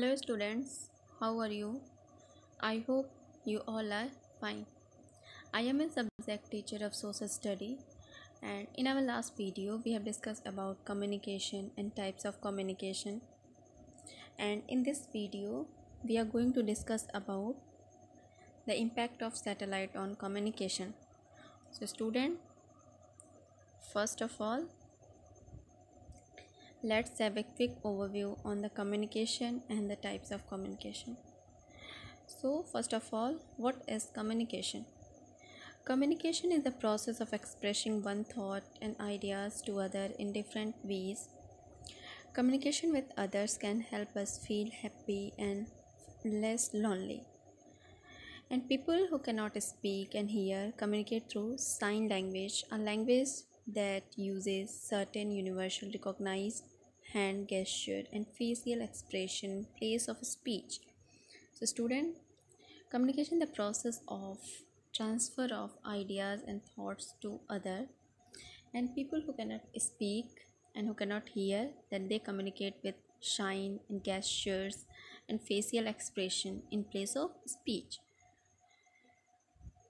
Hello students, how are you? I hope you all are fine. I am a subject teacher of social study, and in our last video we have discussed about communication and types of communication, and in this video we are going to discuss about the impact of satellite on communication. So student, first of all, let's have a quick overview on the communication and the types of communication. So first of all, what is communication? Communication is the process of expressing one thought and ideas to other in different ways. Communication with others can help us feel happy and less lonely. And people who cannot speak and hear communicate through sign language, a language that uses certain universal recognized hand gesture and facial expression in place of speech. So student, communication the process of transfer of ideas and thoughts to other, and people who cannot speak and who cannot hear, that they communicate with sign and gestures and facial expression in place of speech.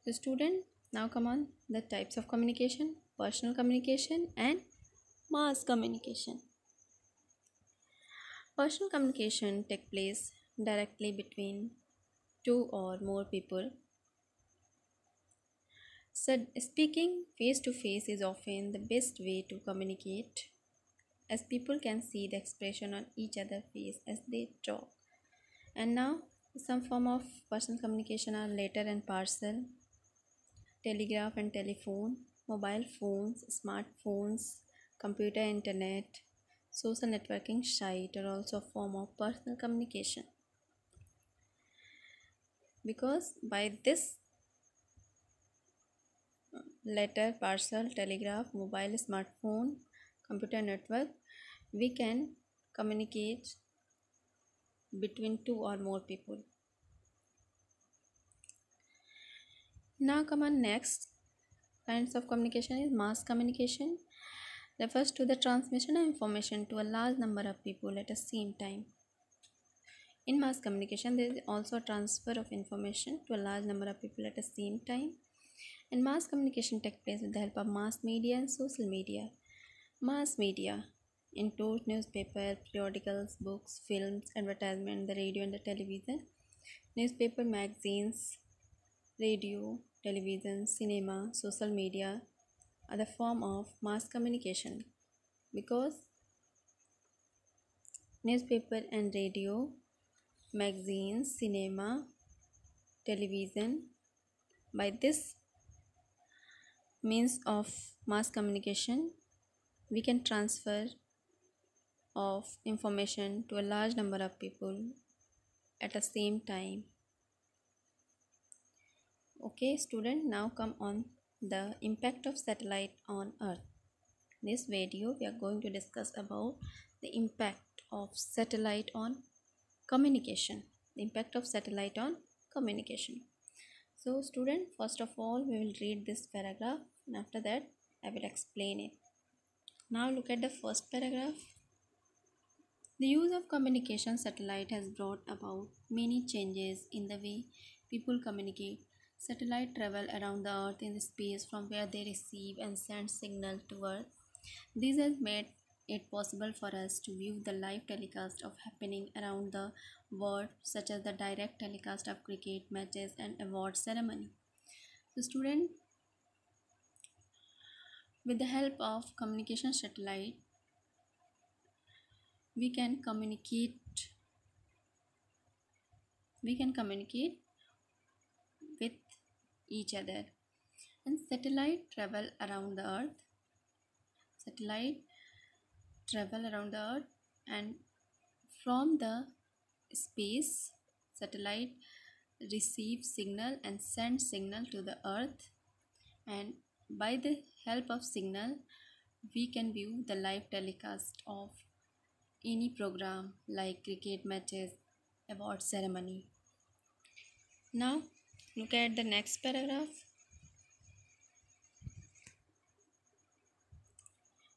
The student, now come on the types of communication: personal communication and mass communication. Personal communication take place directly between two or more people. So speaking face to face is often the best way to communicate, as people can see the expression on each other's face as they talk. And now some form of personal communication are letter and parcel, telegraph and telephone, mobile phones, smartphones, computer, internet, social networking site are also a form of personal communication, because by this letter, parcel, telegraph, mobile, smartphone, computer network, we can communicate between two or more people. Now come on, next kinds of communication is mass communication. Refers to the transmission of information to a large number of people at the same time. In mass communication, there is also a transfer of information to a large number of people at the same time. And mass communication takes place with the help of mass media and social media. Mass media includes newspaper, periodicals, books, films, advertisement, the radio and the television. Newspaper, magazines, radio, television, cinema, social media are the form of mass communication, because newspaper and radio, magazines, cinema, television, by this means of mass communication we can transfer of information to a large number of people at the same time. Okay student, now come on the impact of satellite on earth. In this video we are going to discuss about the impact of satellite on communication. The impact of satellite on communication. So student, first of all we will read this paragraph, and after that I will explain it. Now look at the first paragraph. The use of communication satellite has brought about many changes in the way people communicate. Satellite travel around the earth in space from where they receive and send signal to earth. This has made it possible for us to view the live telecast of happening around the world, such as the direct telecast of cricket matches and award ceremony. So student, with the help of communication satellite, we can communicate with each other. And satellite travel around the earth, and from the space, satellite receive signal and send signal to the earth, and by the help of signal we can view the live telecast of any program like cricket matches, award ceremony. Now look at the next paragraph.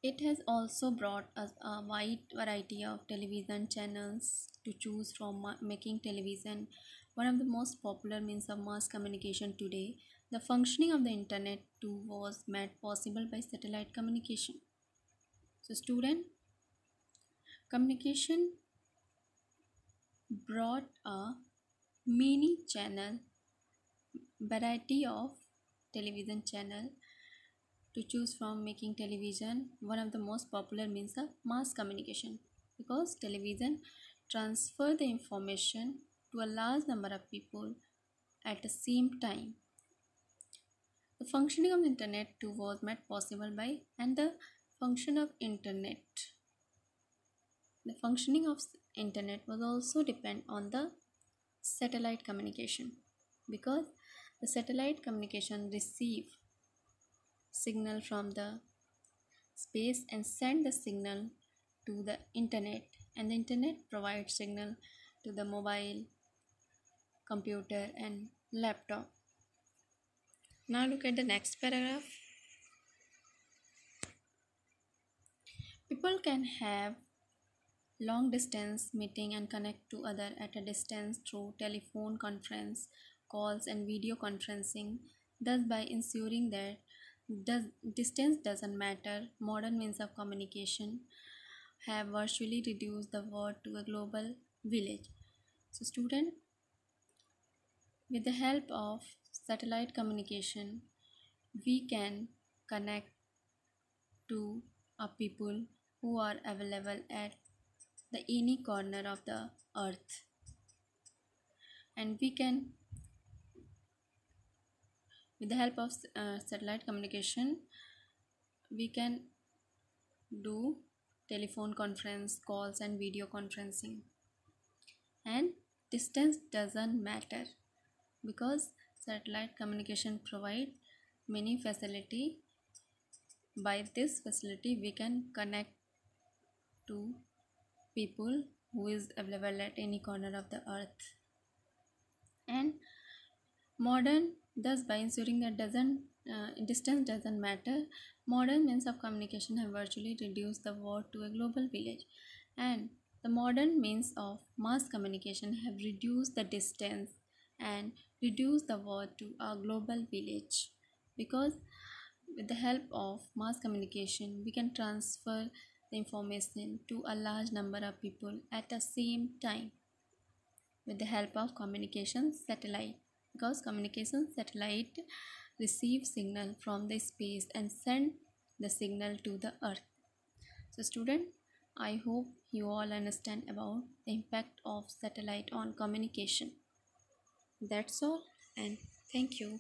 It has also brought us a wide variety of television channels to choose from, making television one of the most popular means of mass communication today. The functioning of the internet too was made possible by satellite communication. So, student communication brought a mini channel variety of television channel to choose from, making television one of the most popular means of mass communication, because television transfer the information to a large number of people at the same time. The functioning of the internet too was made possible by, and the function of internet the functioning of internet was also depend on the satellite communication, because the satellite communication receive signal from the space and send the signal to the internet, and the internet provides signal to the mobile computer and laptop. Now look at the next paragraph. People can have long distance meeting and connect to other at a distance through telephone conference calls and video conferencing, thus by ensuring that distance doesn't matter. Modern means of communication have virtually reduced the world to a global village. So student, with the help of satellite communication, we can connect to a people who are available at the any corner of the earth, and we can, with the help of satellite communication, we can do telephone conference calls and video conferencing, and distance doesn't matter, because satellite communication provide many facility. By this facility we can connect to people who is available at any corner of the earth. And modern, thus by ensuring that doesn't distance doesn't matter, modern means of communication have virtually reduced the world to a global village, and the modern means of mass communication have reduced the distance and reduced the world to a global village, because with the help of mass communication we can transfer the information to a large number of people at the same time with the help of communication satellite, because communication satellite receive signal from the space and send the signal to the earth. So student, I hope you all understand about the impact of satellite on communication. That's all, and thank you.